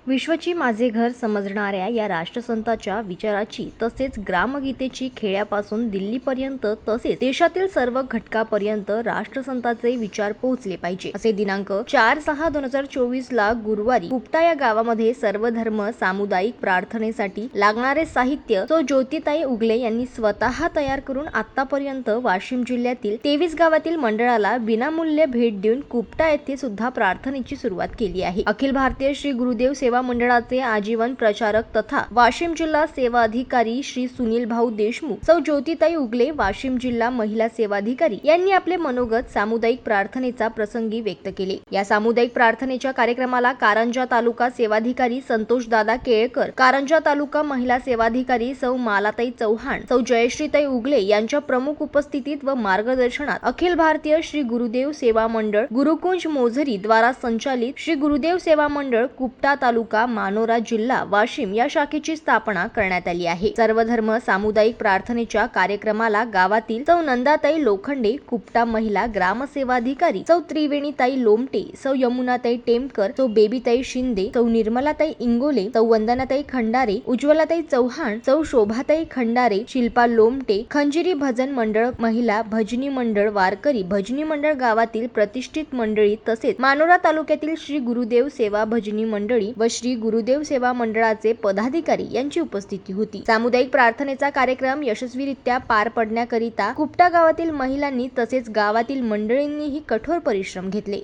विश्वची माझे घर समजणाऱ्या या राष्ट्रसंताच्या विचाराची तसेच ग्रामगीतेची खेड्यापासून दिल्लीपर्यंत तसेच देशातील सर्व घटकापर्यंत राष्ट्रसंताचे विचार पोहोचले पाहिजे असे दिनांक 4/6/2024 ला गुरुवारी कुपटा या गावामध्ये सर्व धर्म सामुदायिक प्रार्थनेसाठी लागणारे साहित्य तो ज्योतिताई उगले यांनी स्वतः तयार करून आतापर्यंत वाशिम जिल्ह्यातील 23 गावातील मंडळाला विनामूल्य भेट देऊन कुपटा येथे सुद्धा प्रार्थनेची सुरुवात केली आहे। अखिल भारतीय श्री गुरुदेव सेवा मंडळाचे आजीवन प्रचारक तथा वाशिम जिल्हा सेवा अधिकारी श्री सुनील भाऊ देशमुख, सौ ज्योतिताई उगले वाशिम जिल्हा महिला सेवा अधिकारी यांनी आपले मनोगत सामुदायिक प्रार्थनेचा प्रसंगी व्यक्त केले। या सामुदायिक प्रार्थनेच्या कार्यक्रमाला कारंजा तालुका सेवाधिकारी संतोष दादा केळकर, कारंजा तालुका महिला सेवाधिकारी सौ मालाताई चौहान, सौ जयश्रीताई उगले यांच्या प्रमुख उपस्थितीत व मार्गदर्शनात अखिल भारतीय श्री गुरुदेव सेवा मंडळ गुरुकुंज मोझरी द्वारा संचालित श्री गुरुदेव सेवा मंडळ कुपटा तालुका मानोरा जिल्हा वाशिम या शाखेची स्थापना करण्यात आली आहे। सर्वधर्म सामुदायिक प्रार्थनेच्या कार्यक्रमाला गावातील सौ नंदाताई लोखंडे, कुपटा महिला ग्रामसेवाधिकारी सौ त्रिवेणीताई लोमटे, सौ यमुनाताई टेमकर, सौ बेबीताई शिंदे, सौ निर्मलाताई इंगोले, सौ वंदनाताई खंडारे, उज्ज्वलाताई चौहान, सौ शोभाताई खंडारे, शिल्पा लोमटे, खंजिरी भजन मंडळ महिला भजनी मंडळ वारकरी भजनी मंडळ गावातील प्रतिष्ठित मंडळी तसेच मानोरा तालुक्यातील श्री गुरुदेव सेवा भजनी मंडळी व श्री गुरुदेव सेवा मंडळाचे पदाधिकारी यांची उपस्थिती होती। सामुदायिक प्रार्थनेचा कार्यक्रम यशस्वीरित्या पार पडण्याकरिता कुपटा गावातील महिलांनी तसेच गावातील मंडळींनीही कठोर परिश्रम घेतले।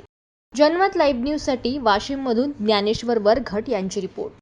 जनमत लाईव्ह न्यूज साठी वाशिम मधून ज्ञानेश्वर वरघट यांची रिपोर्ट।